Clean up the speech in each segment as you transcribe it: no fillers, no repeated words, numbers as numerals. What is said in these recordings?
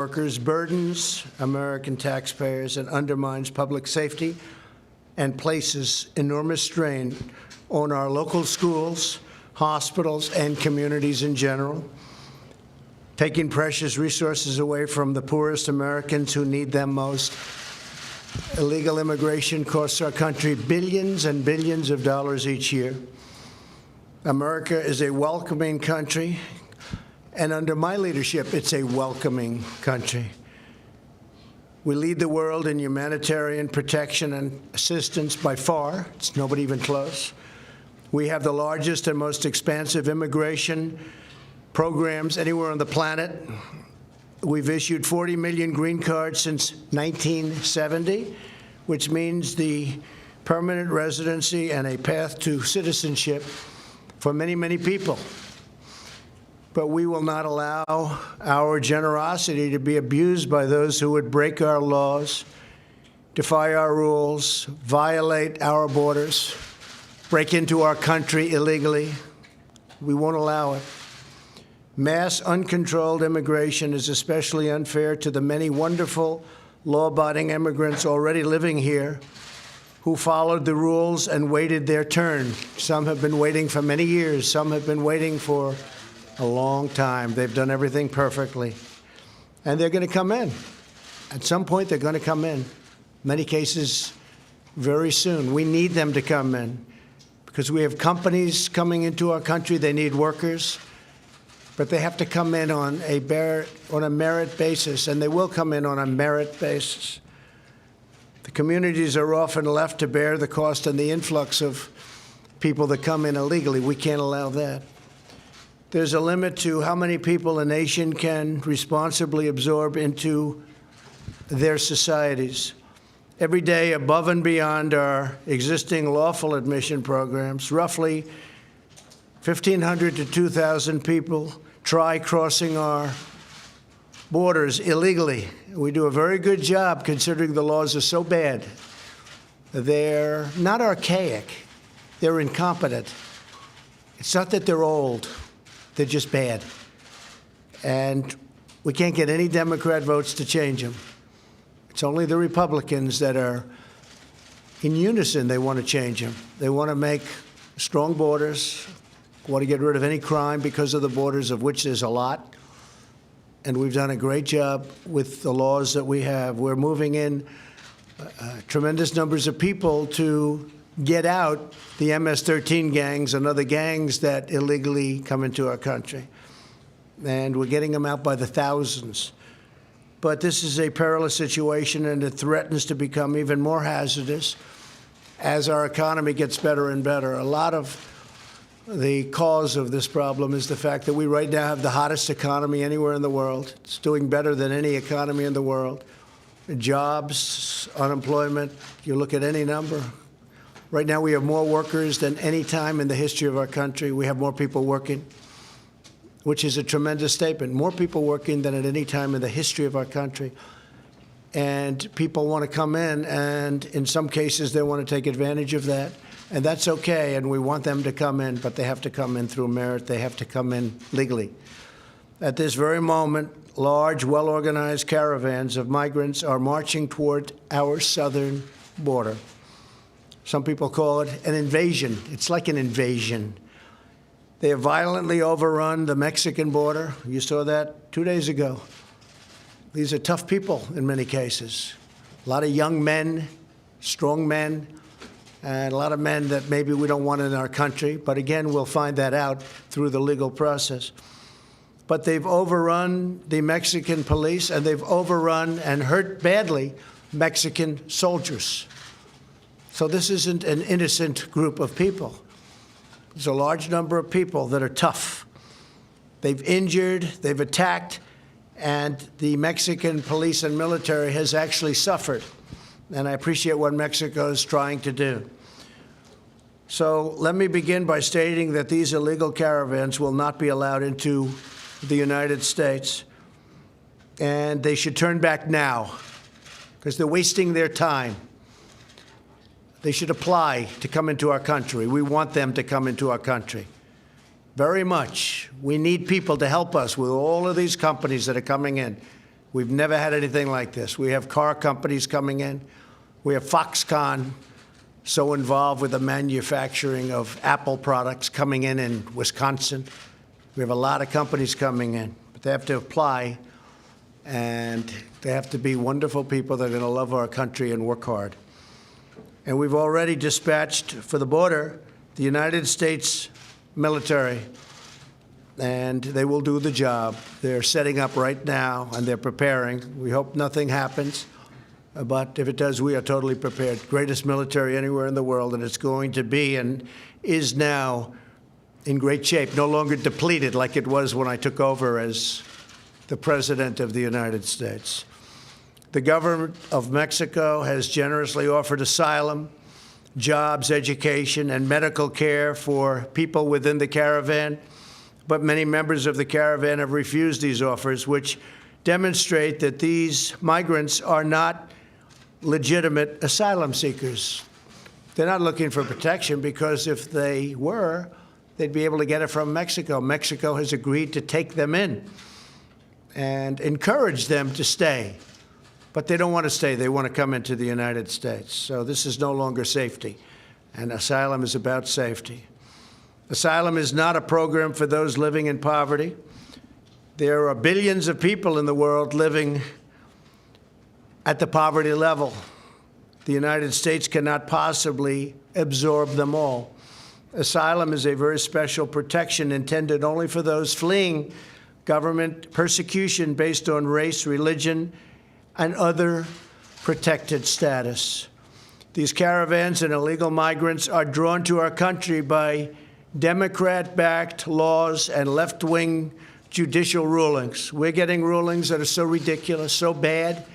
workers burdens American taxpayers and undermines public safety and places enormous strain on our local schools, hospitals, and communities in general, taking precious resources away from the poorest Americans who need them most. Illegal immigration costs our country billions and billions of dollars each year. America is a welcoming country, and under my leadership, it's a welcoming country. We lead the world in humanitarian protection and assistance by far. It's nobody even close. We have the largest and most expansive immigration programs anywhere on the planet. We've issued 40 million green cards since 1970, which means the permanent residency and a path to citizenship for many, many people. But we will not allow our generosity to be abused by those who would break our laws, defy our rules, violate our borders, break into our country illegally. We won't allow it. Mass, uncontrolled immigration is especially unfair to the many wonderful, law-abiding immigrants already living here who followed the rules and waited their turn. Some have been waiting for many years. Some have been waiting for a long time. They've done everything perfectly. And they're going to come in. At some point, they're going to come in. Many cases, very soon. We need them to come in because we have companies coming into our country. They need workers. But they have to come in on a merit basis, and they will come in on a merit basis. The communities are often left to bear the cost and the influx of people that come in illegally. We can't allow that. There's a limit to how many people a nation can responsibly absorb into their societies. Every day, above and beyond our existing lawful admission programs, roughly 1,500 to 2,000 people try crossing our borders illegally. We do a very good job considering the laws are so bad. They're not archaic. They're incompetent. It's not that they're old. They're just bad. And we can't get any Democrat votes to change them. It's only the Republicans that are in unison. They want to change them. They want to make strong borders, want to get rid of any crime because of the borders, of which there's a lot. And we've done a great job with the laws that we have. We're moving in tremendous numbers of people to get out the MS-13 gangs and other gangs that illegally come into our country. And we're getting them out by the thousands. But this is a perilous situation, and it threatens to become even more hazardous as our economy gets better and better. A lot of the cause of this problem is the fact that we right now have the hottest economy anywhere in the world. It's doing better than any economy in the world. Jobs, unemployment, you look at any number. Right now we have more workers than any time in the history of our country. We have more people working, which is a tremendous statement. More people working than at any time in the history of our country. And people want to come in, and in some cases they want to take advantage of that. And that's okay, and we want them to come in, but they have to come in through merit. They have to come in legally. At this very moment, large, well-organized caravans of migrants are marching toward our southern border. Some people call it an invasion. It's like an invasion. They have violently overrun the Mexican border. You saw that 2 days ago. These are tough people in many cases. A lot of young men, strong men, and a lot of men that maybe we don't want in our country. But again, we'll find that out through the legal process. But they've overrun the Mexican police, and they've overrun and hurt badly Mexican soldiers. So this isn't an innocent group of people. There's a large number of people that are tough. They've injured, they've attacked, and the Mexican police and military has actually suffered. And I appreciate what Mexico is trying to do. So let me begin by stating that these illegal caravans will not be allowed into the United States. And they should turn back now, because they're wasting their time. They should apply to come into our country. We want them to come into our country. Very much. We need people to help us with all of these companies that are coming in. We've never had anything like this. We have car companies coming in. We have Foxconn so involved with the manufacturing of Apple products coming in Wisconsin. We have a lot of companies coming in, but they have to apply, and they have to be wonderful people that are going to love our country and work hard. And we've already dispatched for the border the United States military, and they will do the job. They're setting up right now, and they're preparing. We hope nothing happens, but if it does, we are totally prepared. Greatest military anywhere in the world, and it's going to be and is now in great shape, no longer depleted like it was when I took over as the President of the United States. The government of Mexico has generously offered asylum, jobs, education, and medical care for people within the caravan, but many members of the caravan have refused these offers, which demonstrate that these migrants are not legitimate asylum seekers. They're not looking for protection, because if they were, they'd be able to get it from Mexico. Mexico has agreed to take them in and encourage them to stay. But they don't want to stay. They want to come into the United States. So this is no longer safety, and asylum is about safety. Asylum is not a program for those living in poverty. There are billions of people in the world living at the poverty level. The United States cannot possibly absorb them all. Asylum is a very special protection intended only for those fleeing government persecution based on race, religion, and other protected status. These caravans and illegal migrants are drawn to our country by Democrat-backed laws and left-wing judicial rulings. We're getting rulings that are so ridiculous, so bad,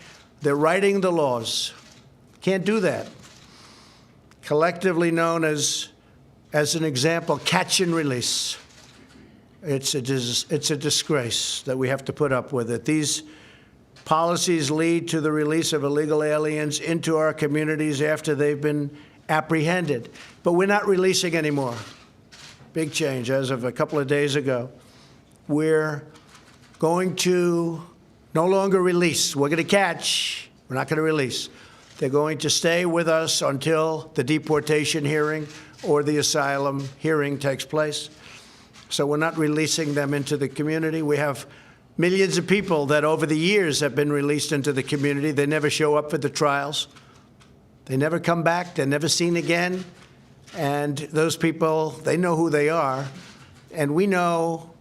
they're writing the laws. Can't do that. Collectively known as an example, catch and release. It's a disgrace that we have to put up with it. These policies lead to the release of illegal aliens into our communities after they've been apprehended. But we're not releasing anymore. Big change as of a couple of days ago. We're going to no longer release. We're going to catch. We're not going to release. They're going to stay with us until the deportation hearing or the asylum hearing takes place. So we're not releasing them into the community. We have millions of people that over the years have been released into the community. They never show up for the trials. They never come back. They're never seen again. And those people, they know who they are. And we know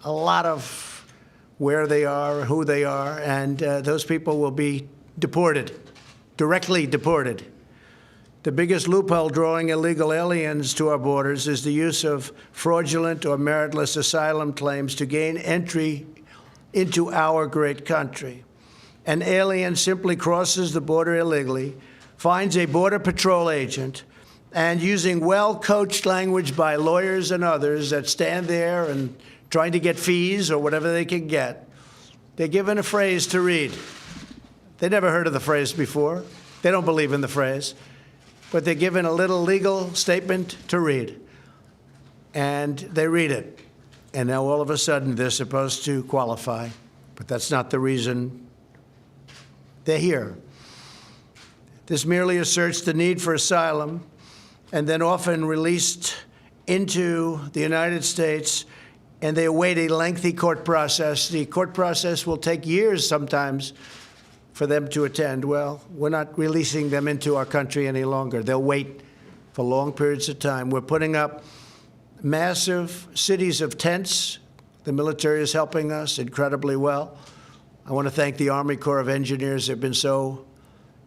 a lot of where they are, who they are. And those people will be deported, directly deported. The biggest loophole drawing illegal aliens to our borders is the use of fraudulent or meritless asylum claims to gain entry into our great country. An alien simply crosses the border illegally, finds a Border Patrol agent, and using well-coached language by lawyers and others that stand there and trying to get fees or whatever they can get, they're given a phrase to read. They never heard of the phrase before. They don't believe in the phrase. But they're given a little legal statement to read. And they read it. And now all of a sudden they're supposed to qualify. But that's not the reason they're here. This merely asserts the need for asylum, and then often released into the United States, and they await a lengthy court process. The court process will take years sometimes for them to attend. Well, we're not releasing them into our country any longer. They'll wait for long periods of time. We're putting up massive cities of tents. The military is helping us incredibly well. I want to thank the Army Corps of Engineers. They've been so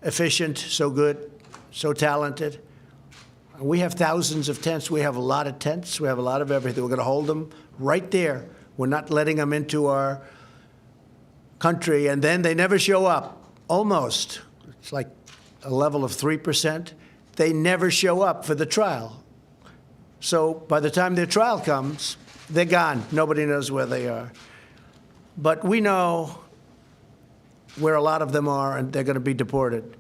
efficient, so good, so talented. We have thousands of tents. We have a lot of tents. We have a lot of everything. We're going to hold them right there. We're not letting them into our country, and then they never show up, almost. It's like a level of 3%. They never show up for the trial. So by the time their trial comes, they're gone. Nobody knows where they are. But we know where a lot of them are, and they're going to be deported.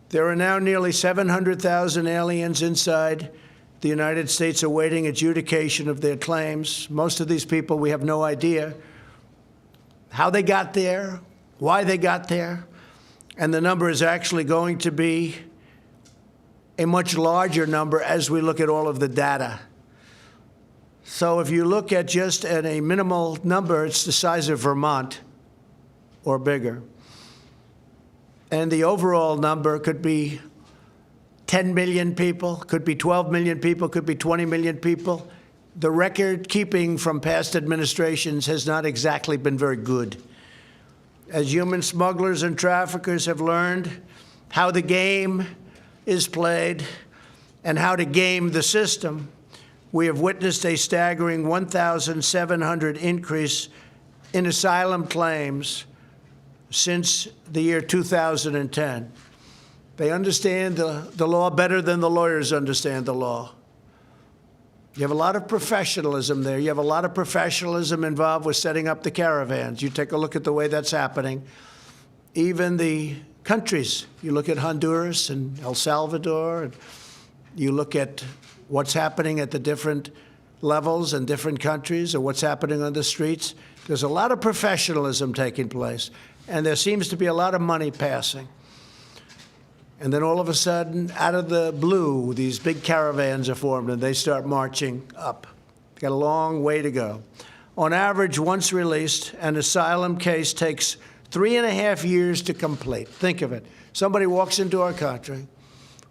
There are now nearly 700,000 aliens inside the United States awaiting adjudication of their claims. Most of these people, we have no idea how they got there, why they got there, and the number is actually going to be a much larger number as we look at all of the data. So if you look at just at a minimal number, it's the size of Vermont or bigger. And the overall number could be 10 million people, could be 12 million people, could be 20 million people. The record keeping from past administrations has not exactly been very good. As human smugglers and traffickers have learned how the game is played and how to game the system, we have witnessed a staggering 1,700 increase in asylum claims since the year 2010. They understand the law better than the lawyers understand the law. You have a lot of professionalism there. You have a lot of professionalism involved with setting up the caravans. You take a look at the way that's happening. Even the countries, you look at Honduras and El Salvador, and you look at what's happening at the different levels in different countries or what's happening on the streets. There's a lot of professionalism taking place, and there seems to be a lot of money passing. And then all of a sudden, out of the blue, these big caravans are formed, and they start marching up. They've got a long way to go. On average, once released, an asylum case takes 3.5 years to complete. Think of it. Somebody walks into our country,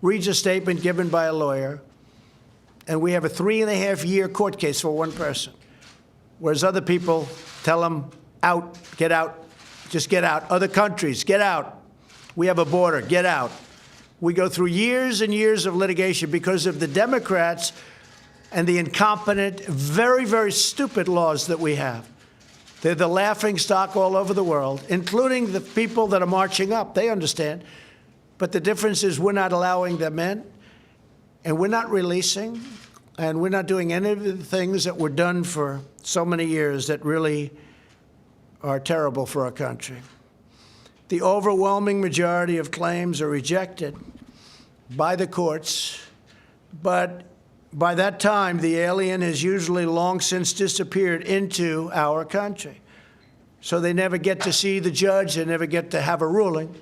reads a statement given by a lawyer, and we have a 3.5-year court case for one person, whereas other people tell them, out, get out, just get out. Other countries, get out. We have a border, get out. We go through years and years of litigation because of the Democrats and the incompetent, very, very stupid laws that we have. They're the laughing stock all over the world, including the people that are marching up. They understand. But the difference is we're not allowing them in, and we're not releasing, and we're not doing any of the things that were done for so many years that really are terrible for our country. The overwhelming majority of claims are rejected by the courts, but by that time, the alien has usually long since disappeared into our country. So they never get to see the judge, they never get to have a ruling.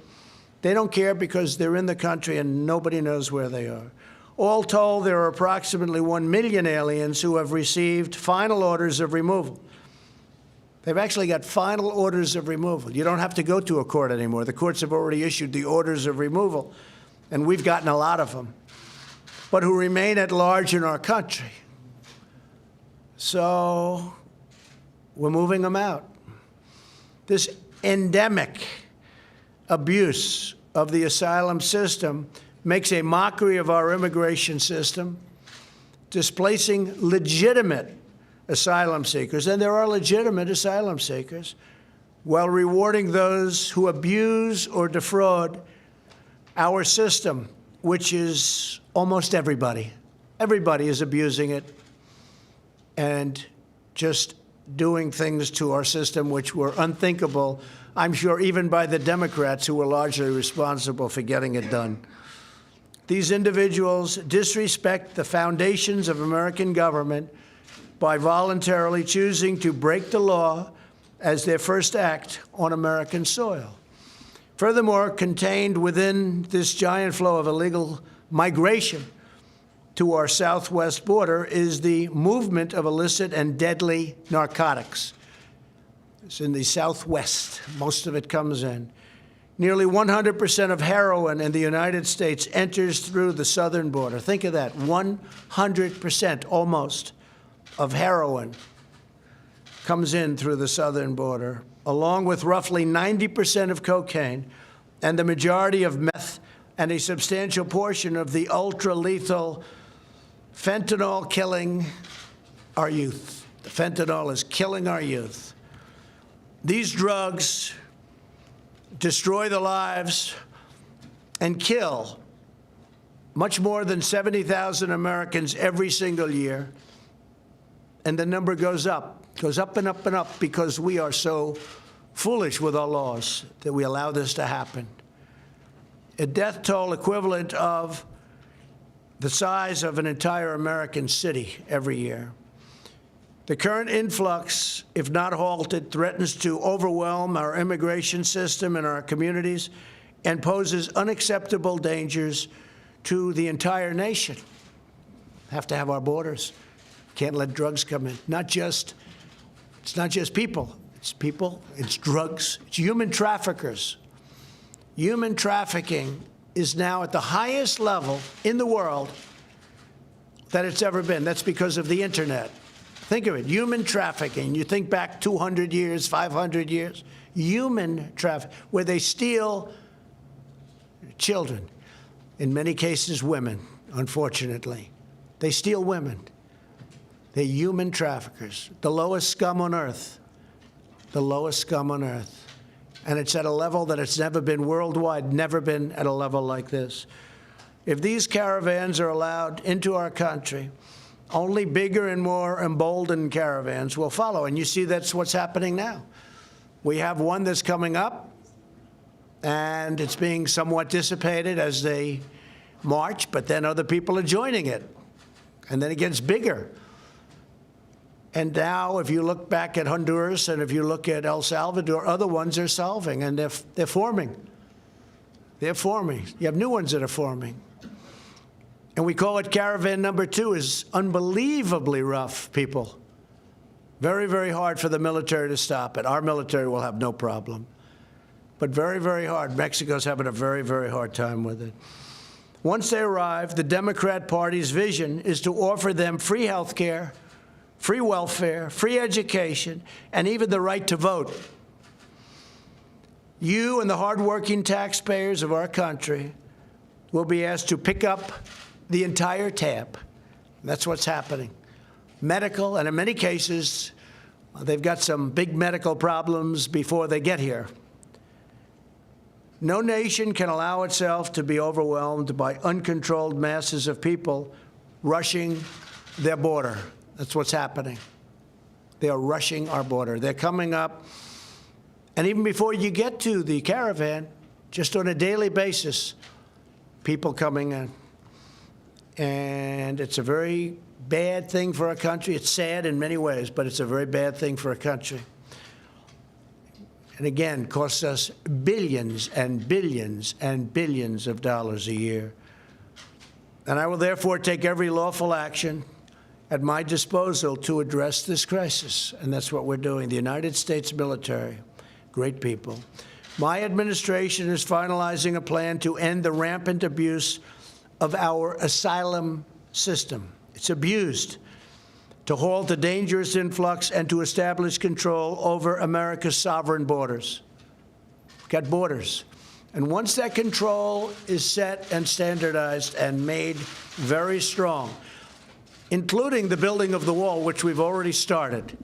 They don't care because they're in the country and nobody knows where they are. All told, there are approximately 1 million aliens who have received final orders of removal. They've actually got final orders of removal. You don't have to go to a court anymore. The courts have already issued the orders of removal, and we've gotten a lot of them, but who remain at large in our country. So we're moving them out. This endemic abuse of the asylum system makes a mockery of our immigration system, displacing legitimate asylum seekers, and there are legitimate asylum seekers, while rewarding those who abuse or defraud our system, which is almost everybody. Everybody is abusing it and just doing things to our system which were unthinkable, I'm sure, even by the Democrats, who were largely responsible for getting it done. These individuals disrespect the foundations of American government by voluntarily choosing to break the law as their first act on American soil. Furthermore, contained within this giant flow of illegal migration to our southwest border is the movement of illicit and deadly narcotics. It's in the southwest. Most of it comes in. Nearly 100% of heroin in the United States enters through the southern border. Think of that, 100% almost of heroin comes in through the southern border, along with roughly 90% of cocaine and the majority of meth and a substantial portion of the ultra-lethal fentanyl killing our youth. The fentanyl is killing our youth. These drugs destroy the lives and kill much more than 70,000 Americans every single year. And the number goes up and up and up because we are so foolish with our laws that we allow this to happen. A death toll equivalent of the size of an entire American city every year. The current influx, if not halted, threatens to overwhelm our immigration system and our communities and poses unacceptable dangers to the entire nation. Have to have our borders. Can't let drugs come in. It's not just people. It's people, it's drugs, it's human traffickers. Human trafficking is now at the highest level in the world that it's ever been. That's because of the internet. Think of it, human trafficking. You think back 200 years, 500 years, human trafficking, where they steal children, in many cases women, unfortunately. They steal women. They're human traffickers, the lowest scum on earth, the lowest scum on earth. And it's at a level that it's never been worldwide, never been at a level like this. If these caravans are allowed into our country, only bigger and more emboldened caravans will follow. And you see that's what's happening now. We have one that's coming up, and it's being somewhat dissipated as they march, but then other people are joining it. And then it gets bigger. And now, if you look back at Honduras and if you look at El Salvador, other ones are solving, and they're forming. They're forming. You have new ones that are forming. And we call it caravan number 2. Is unbelievably rough, people. Very, very hard for the military to stop it. Our military will have no problem. But very, very hard. Mexico's having a very, very hard time with it. Once they arrive, the Democrat Party's vision is to offer them free health care, free welfare, free education, and even the right to vote. You and the hardworking taxpayers of our country will be asked to pick up the entire tab. That's what's happening. Medical, and in many cases, they've got some big medical problems before they get here. No nation can allow itself to be overwhelmed by uncontrolled masses of people rushing their border. That's what's happening. They are rushing our border. They're coming up. And even before you get to the caravan, just on a daily basis, people coming in. And it's a very bad thing for our country. It's sad in many ways, but it's a very bad thing for a country. And again, costs us billions and billions and billions of dollars a year. And I will therefore take every lawful action at my disposal to address this crisis. And that's what we're doing. The United States military, great people. My administration is finalizing a plan to end the rampant abuse of our asylum system. It's abused, to halt the dangerous influx and to establish control over America's sovereign borders. We've got borders. And once that control is set and standardized and made very strong, including the building of the wall, which we've already started,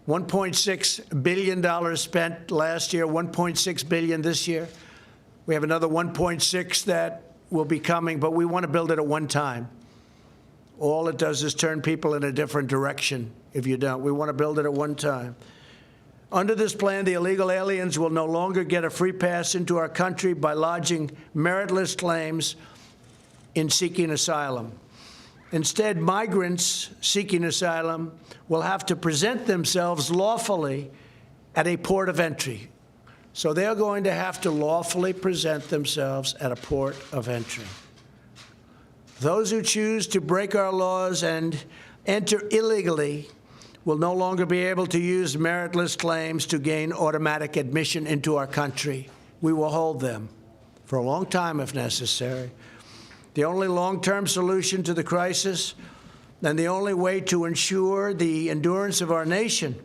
$1.6 billion spent last year, $1.6 billion this year. We have another 1.6 that will be coming, but we want to build it at one time. All it does is turn people in a different direction if you don't. We want to build it at one time. Under this plan, the illegal aliens will no longer get a free pass into our country by lodging meritless claims in seeking asylum. Instead, migrants seeking asylum will have to present themselves lawfully at a port of entry. So they're going to have to lawfully present themselves at a port of entry. Those who choose to break our laws and enter illegally will no longer be able to use meritless claims to gain automatic admission into our country. We will hold them for a long time if necessary. The only long-term solution to the crisis and the only way to ensure the endurance of our nation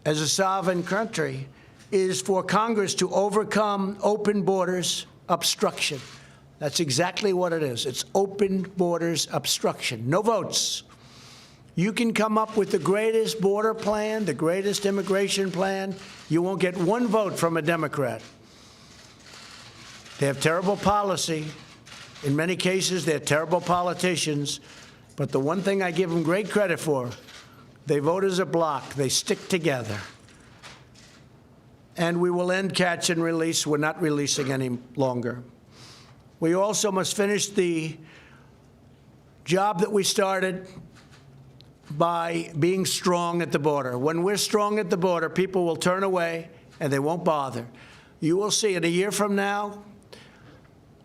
as a sovereign country is for Congress to overcome open borders obstruction. That's exactly what it is. It's open borders obstruction. No votes. You can come up with the greatest border plan, the greatest immigration plan. You won't get one vote from a Democrat. They have terrible policy. In many cases, they're terrible politicians. But the one thing I give them great credit for, they vote as a bloc. They stick together. And we will end catch and release. We're not releasing any longer. We also must finish the job that we started by being strong at the border. When we're strong at the border, people will turn away and they won't bother. You will see in a year from now,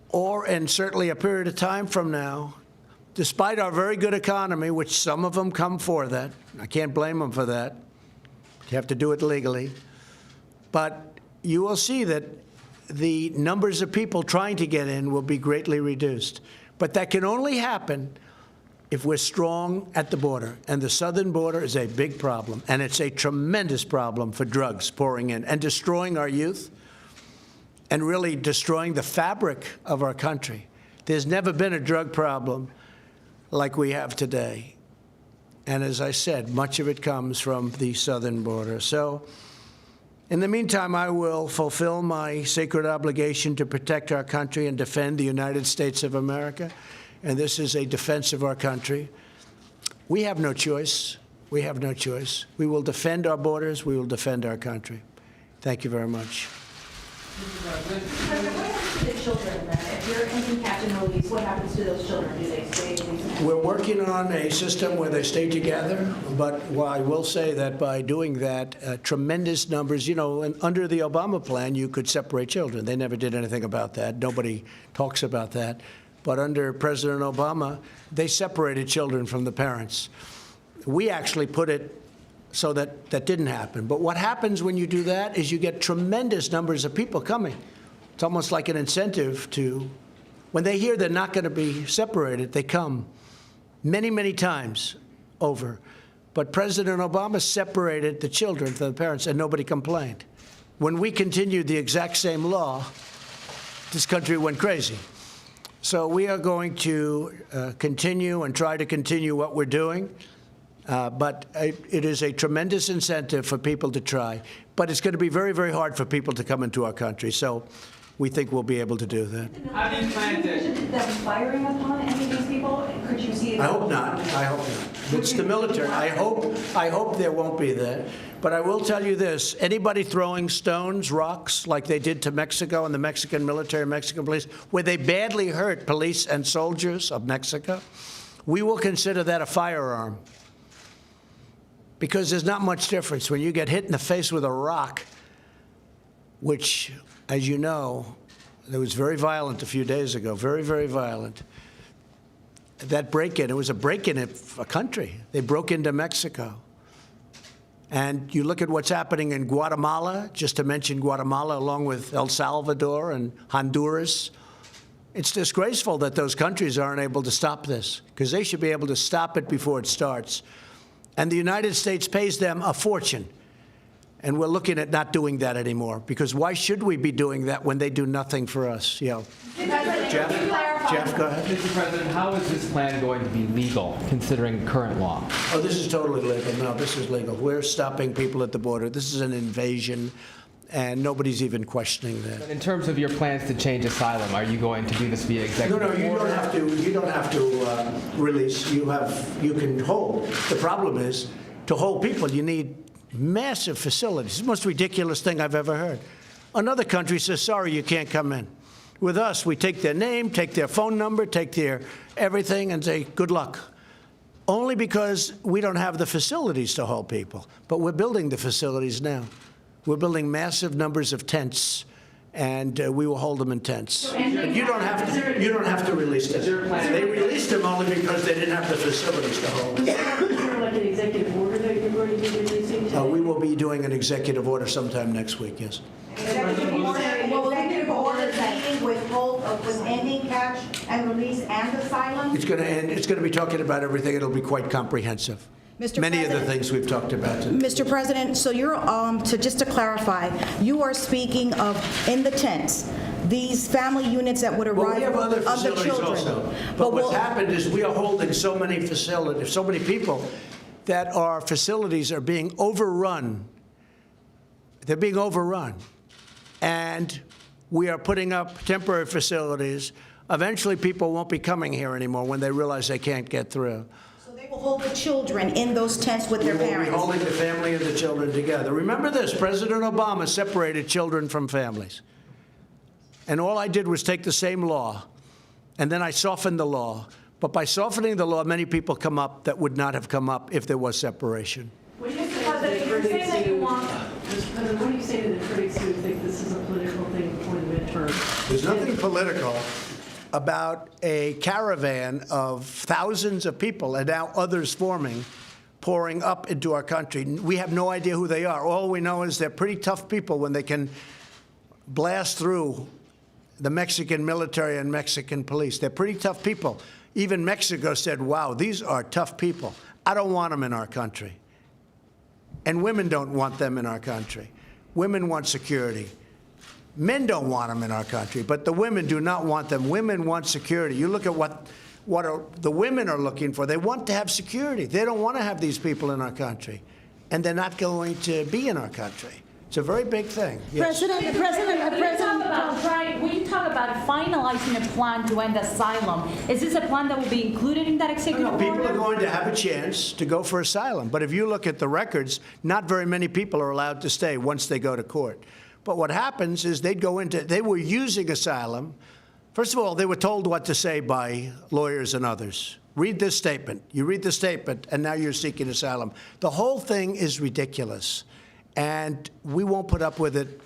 or in certainly a period of time from now, despite our very good economy, which some of them come for that, I can't blame them for that. You have to do it legally. But you will see that the numbers of people trying to get in will be greatly reduced. But that can only happen if we're strong at the border. And the southern border is a big problem. And it's a tremendous problem for drugs pouring in and destroying our youth and really destroying the fabric of our country. There's never been a drug problem like we have today. And as I said, much of it comes from the southern border. So in the meantime, I will fulfill my sacred obligation to protect our country and defend the United States of America. And this is a defense of our country. We have no choice. We have no choice. We will defend our borders. We will defend our country. Thank you very much. What happens to the children then? If you're in catch and release, what happens to those children? Do they stay? We're working on a system where they stay together, but I will say that by doing that, tremendous numbers, you know, and under the Obama plan, you could separate children. They never did anything about that. Nobody talks about that. But under President Obama, they separated children from the parents. We actually put it so that that didn't happen. But what happens when you do that is you get tremendous numbers of people coming. It's almost like an incentive to, when they hear they're not going to be separated, they come many, many times over. But President Obama separated the children from the parents, and nobody complained. When we continued the exact same law, this country went crazy. So we are going to continue and try to continue what we're doing. But it is a tremendous incentive for people to try. But it's going to be very, very hard for people to come into our country. So we think we'll be able to do that. How do you plan to? Them firing upon any of these people? Could you see? I hope not. I hope not. It's the military. I hope there won't be that. But I will tell you this: anybody throwing stones, rocks, like they did to Mexico and the Mexican military, Mexican police, where they badly hurt police and soldiers of Mexico, we will consider that a firearm. Because there's not much difference when you get hit in the face with a rock, which, as you know, it was very violent a few days ago, very, very violent. That break-in, it was a break-in of a country. They broke into Mexico. And you look at what's happening in Guatemala, just to mention Guatemala, along with El Salvador and Honduras. It's disgraceful that those countries aren't able to stop this, because they should be able to stop it before it starts. And the United States pays them a fortune. And we're looking at not doing that anymore, because why should we be doing that when they do nothing for us? You know. Jeff, go ahead. Mr. President, how is this plan going to be legal, considering current law? Oh, this is totally legal. No, this is legal. We're stopping people at the border. This is an invasion, and nobody's even questioning that. But in terms of your plans to change asylum, are you going to do this via executive order? No, you don't have to release. You can hold. The problem is, to hold people, you need massive facilities. It's the most ridiculous thing I've ever heard. Another country says, sorry, you can't come in. With us, we take their name, take their phone number, take their everything, and say, good luck. Only because we don't have the facilities to hold people. But we're building the facilities now. We're building massive numbers of tents, and we will hold them in tents. But you don't have to release them. They released them only because they didn't have the facilities to hold them. Is there like an executive order that you're going to be releasing today? We will be doing an executive order sometime next week, yes. Executive order dealing with ending catch and release and asylum? It's going to end. It's going to be talking about everything. It'll be quite comprehensive. Many of the things we've talked about today. Mr. President, so you're, just to clarify, you are speaking of in the tents, these family units that would arrive we have other of the facilities children. Also. But what's happened is we are holding so many facilities, so many people, that our facilities are being overrun. They're being overrun. And we are putting up temporary facilities. Eventually, people won't be coming here anymore when they realize they can't get through. They will hold the children in those tents with their parents. We will be holding the family and the children together. Remember this, President Obama separated children from families. And all I did was take the same law, and then I softened the law. But by softening the law, many people come up that would not have come up if there was separation. What do you say to the critics what do you say to the critics who think this is a political thing before the midterm? There's nothing political about a caravan of thousands of people and now others forming, pouring up into our country. We have no idea who they are. All we know is they're pretty tough people when they can blast through the Mexican military and Mexican police. They're pretty tough people. Even Mexico said, wow, these are tough people. I don't want them in our country. And women don't want them in our country. Women want security. Men don't want them in our country, but the women do not want them. Women want security. You look at what the women are looking for. They want to have security. They don't want to have these people in our country, and they're not going to be in our country. It's a very big thing. Yes. When you talk about finalizing a plan to end asylum, is this a plan that will be included in that executive order? People are going to have a chance to go for asylum, but if you look at the records, not very many people are allowed to stay once they go to court. But what happens is they were using asylum. First of all, they were told what to say by lawyers and others. Read this statement. You read the statement, and now you're seeking asylum. The whole thing is ridiculous, and we won't put up with it.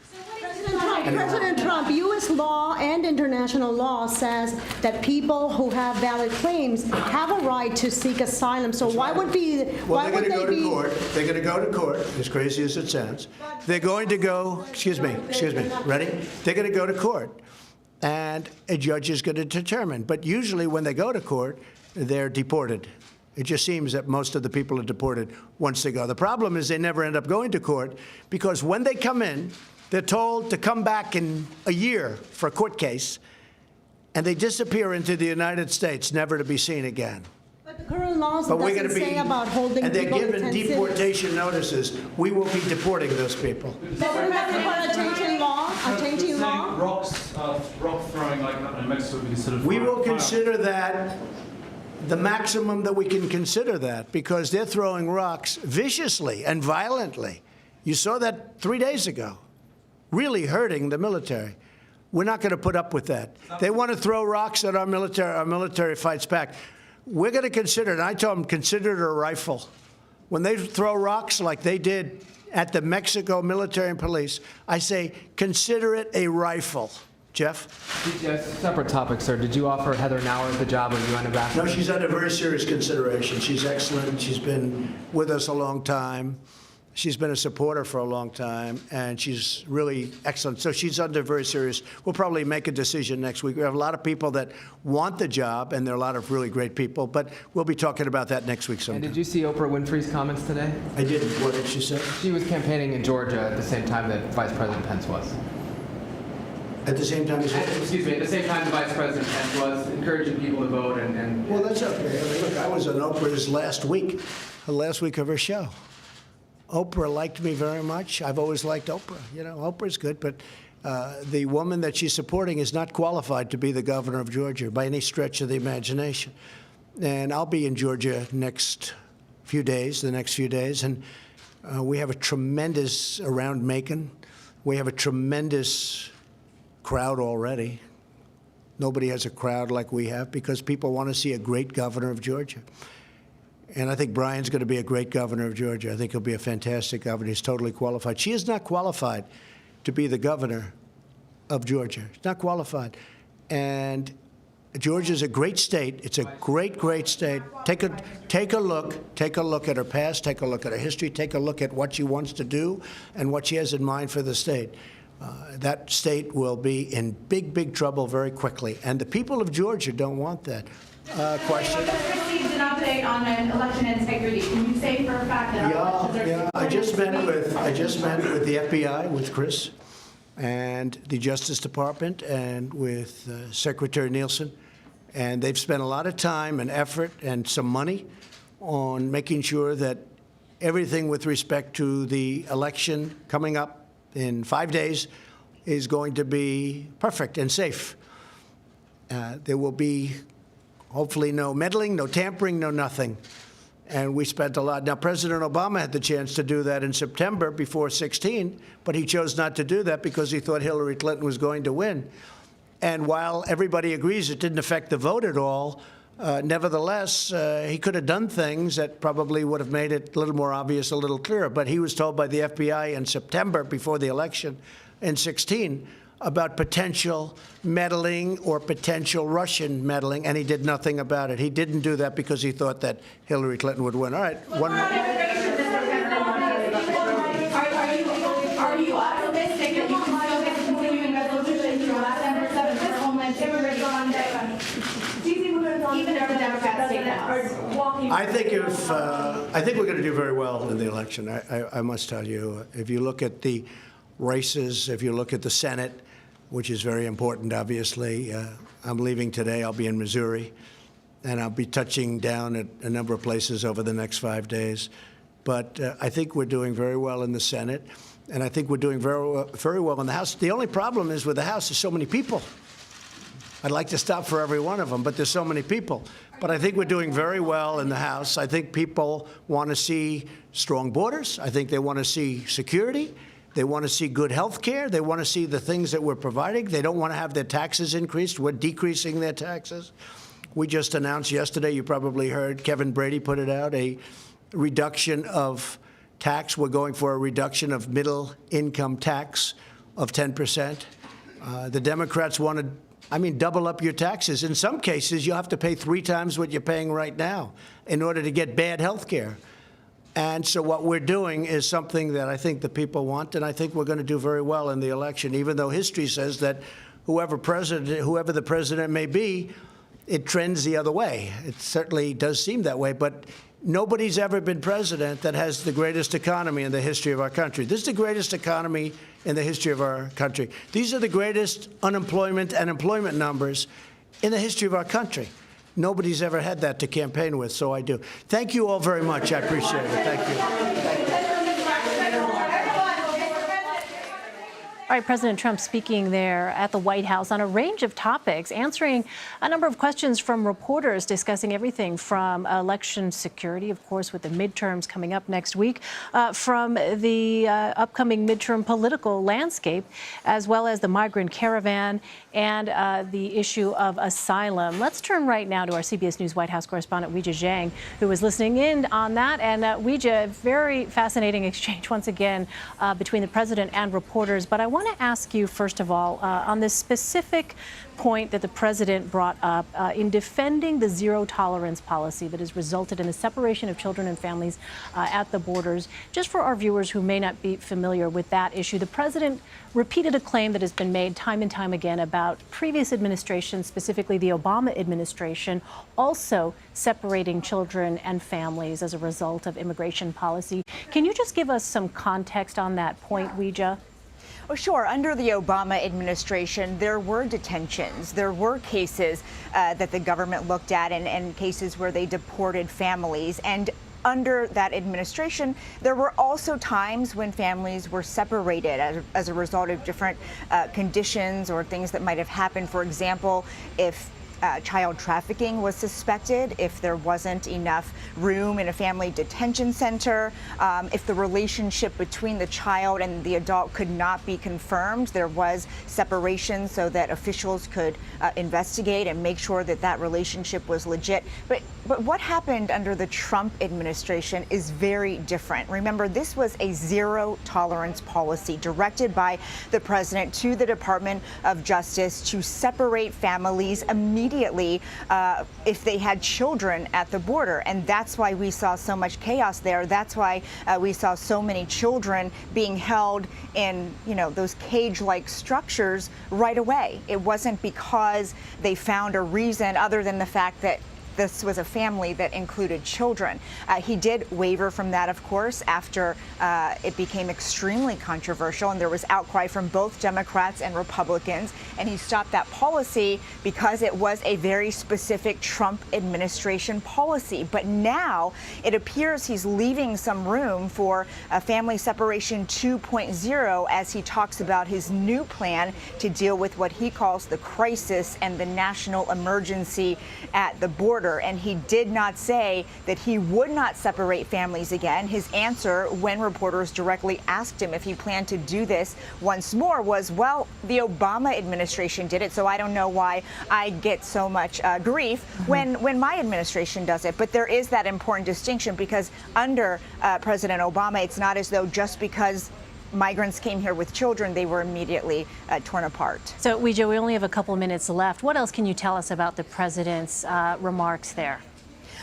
President Trump, U.S. law and international law says that people who have valid claims have a right to seek asylum. So why would be? Well, they're going to go to court. They're going to go to court, as crazy as it sounds. They're going to go, excuse me, ready? They're going to go to court, and a judge is going to determine. But usually when they go to court, they're deported. It just seems that most of the people are deported once they go. The problem is they never end up going to court because when they come in, they're told to come back in a year for a court case, and they disappear into the United States, never to be seen again. But the current laws But we're doesn't going to be, say about holding and they're people given detention. deportation notices. We will be deporting those people. So we're not for a changing law, a changing law? Rock throwing like that in Mexico would be considered. We will consider that the maximum that we can consider that because they're throwing rocks viciously and violently. You saw that 3 days ago, really hurting the military. We're not going to put up with that. They want to throw rocks at our military fights back. We're going to consider it. I told them, consider it a rifle. When they throw rocks like they did at the Mexico military and police, I say, consider it a rifle. Jeff? Separate topic, sir. Did you offer Heather Nauer the job of UN ambassador? No, she's under very serious consideration. She's excellent. She's been with us a long time. She's been a supporter for a long time, and she's really excellent. So she's under very serious. We'll probably make a decision next week. We have a lot of people that want the job, and there are a lot of really great people, but we'll be talking about that next week sometime. And did you see Oprah Winfrey's comments today? I didn't. What did she say? She was campaigning in Georgia at the same time that Vice President Pence was. At the same time as Excuse me, at the same time the Vice President Pence was encouraging people to vote and Well, that's okay. I mean, look, I was on Oprah's last week of her show. Oprah liked me very much. I've always liked Oprah. You know, Oprah's good, but the woman that she's supporting is not qualified to be the governor of Georgia by any stretch of the imagination. And I'll be in Georgia the next few days, and we have a tremendous, around Macon, we have a tremendous crowd already. Nobody has a crowd like we have because people want to see a great governor of Georgia. And I think Brian's going to be a great governor of Georgia. I think he'll be a fantastic governor. He's totally qualified. She is not qualified to be the governor of Georgia. She's not qualified. And Georgia's a great state. It's a great, great state. Take a look at her past, take a look at her history, take a look at what she wants to do and what she has in mind for the state. That state will be in big, big trouble very quickly. And the people of Georgia don't want that. Question? Received an update on an election integrity. Can you say for a fact that our elections are Yeah. I just met with the FBI, with Chris, and the Justice Department, and with Secretary Nielsen, and they've spent a lot of time and effort and some money on making sure that everything with respect to the election coming up in 5 days is going to be perfect and safe. There will be hopefully no meddling, no tampering, no nothing. And we spent a lot. Now, President Obama had the chance to do that in September before 16, but he chose not to do that because he thought Hillary Clinton was going to win. And while everybody agrees it didn't affect the vote at all, Nevertheless, he could have done things that probably would have made it a little more obvious, a little clearer. But he was told by the FBI in September, before the election in 2016, about potential meddling or potential Russian meddling, and he did nothing about it. He didn't do that because he thought that Hillary Clinton would win. All right, one more. Are you optimistic that you can still get the continuing resolution through December 7th for Homeland Security on even if the Democrats take the House? I think we're going to do very well in the election. I must tell you, if you look at the races, if you look at the Senate, which is very important, obviously. I'm leaving today. I'll be in Missouri, and I'll be touching down at a number of places over the next 5 days. But I think we're doing very well in the Senate, and I think we're doing very well in the House. The only problem is with the House, there's so many people. I'd like to stop for every one of them, but there's so many people. But I think we're doing very well in the House. I think people want to see strong borders. I think they want to see security. They want to see good health care. They want to see the things that we're providing. They don't want to have their taxes increased. We're decreasing their taxes. We just announced yesterday, you probably heard, Kevin Brady put it out, a reduction of tax. We're going for a reduction of middle income tax of 10%. The Democrats want to, double up your taxes. In some cases, you have to pay 3 times what you're paying right now in order to get bad health care. And so what we're doing is something that I think the people want, and I think we're going to do very well in the election, even though history says that whoever the president may be, it trends the other way. It certainly does seem that way, but nobody's ever been president that has the greatest economy in the history of our country. This is the greatest economy in the history of our country. These are the greatest unemployment and employment numbers in the history of our country. Nobody's ever had that to campaign with, so I do. Thank you all very much. I appreciate it. Thank you. All right, President Trump speaking there at the White House on a range of topics, answering a number of questions from reporters, discussing everything from election security, of course, with the midterms coming up next week, from the upcoming midterm political landscape, as well as the migrant caravan and the issue of asylum. Let's turn right now to our CBS News White House correspondent, Weijia Zhang, who was listening in on that. And Weijia, very fascinating exchange once again between the president and reporters. But I want to ask you, first of all, on this specific point that the president brought up in defending the zero tolerance policy that has resulted in the separation of children and families at the borders. Just for our viewers who may not be familiar with that issue, the president repeated a claim that has been made time and time again about previous administrations, specifically the Obama administration, also separating children and families as a result of immigration policy. Can you just give us some context on that point, Weijia? Oh, sure. Under the Obama administration, there were detentions. There were cases that the government looked at and cases where they deported families. And under that administration, there were also times when families were separated as a result of different conditions or things that might have happened. For example, if child trafficking was suspected, if there wasn't enough room in a family detention center, if the relationship between the child and the adult could not be confirmed, there was separation so that officials could investigate and make sure that that relationship was legit. But what happened under the Trump administration is very different. Remember, this was a zero tolerance policy directed by the president to the Department of Justice to separate families immediately if they had children at the border. And that's why we saw so much chaos there. That's why we saw so many children being held in, those cage-like structures right away. It wasn't because they found a reason other than the fact that this was a family that included children. He did waver from that, of course, after it became extremely controversial, and there was outcry from both Democrats and Republicans, and he stopped that policy because it was a very specific Trump administration policy. But now it appears he's leaving some room for a family separation 2.0 as he talks about his new plan to deal with what he calls the crisis and the national emergency at the border. border, and he did not say that he would not separate families again. His answer when reporters directly asked him if he planned to do this once more was, well, the Obama administration did it, so I don't know why I get so much grief when my administration does it. But there is that important distinction, because under President Obama, it's not as though just because migrants came here with children, they were immediately torn apart. So, Weijia, we only have a couple of minutes left. What else can you tell us about the president's remarks there?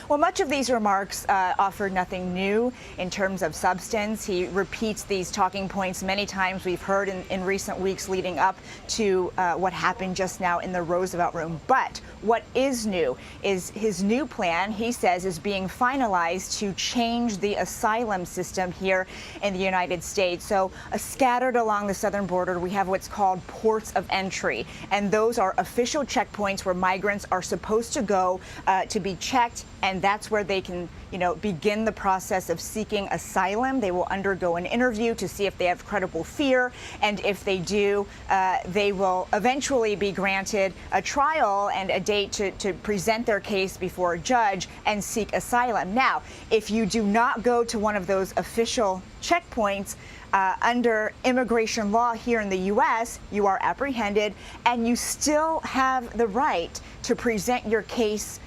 Well, much of these remarks offer nothing new in terms of substance. He repeats these talking points many times. We've heard in recent weeks leading up to what happened just now in the Roosevelt room. But what is new is his new plan, he says, is being finalized to change the asylum system here in the United States. So scattered along the southern border, we have what's called ports of entry. And those are official checkpoints where migrants are supposed to go to be checked, and that's where they can, begin the process of seeking asylum. They will undergo an interview to see if they have credible fear, and if they do, they will eventually be granted a trial and a date to present their case before a judge and seek asylum. Now, if you do not go to one of those official checkpoints, under immigration law here in the U.S., you are apprehended, and you still have the right to present your case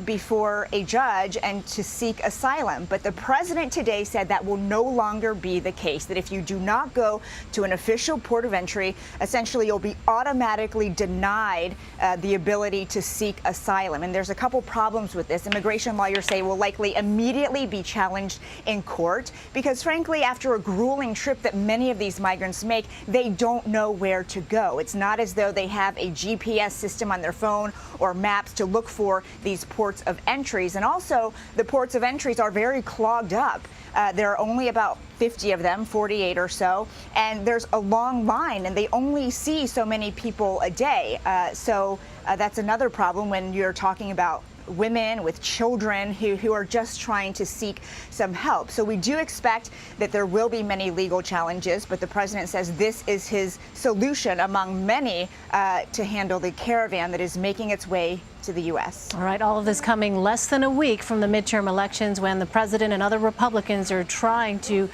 before a judge and to seek asylum. But the president today said that will no longer be the case, that if you do not go to an official port of entry, essentially you'll be automatically denied the ability to seek asylum. And there's a couple problems with this. Immigration lawyers say will likely immediately be challenged in court because, frankly, after a grueling trip that many of these migrants make, they don't know where to go. It's not as though they have a GPS system on their phone or maps to look for these ports of entries. And also, the ports of entries are very clogged up. There are only about 50 of them, 48 or so, and there's a long line, and they only see so many people a day. So that's another problem when you're talking about women with children who are just trying to seek some help. So we do expect that there will be many legal challenges, but the president says this is his solution among many to handle the caravan that is making its way to the U.S. All right, all of this coming less than a week from the midterm elections, when the president and other Republicans are trying to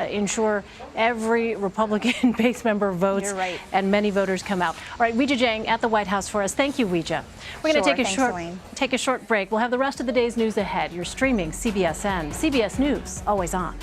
ensure every Republican base member votes. You're right. And many voters come out. All right, Weijia Jiang at the White House for us. Thank you, Weijia. We're going to take a short break. We'll have the rest of the day's news ahead. You're streaming CBSN. CBS News, always on.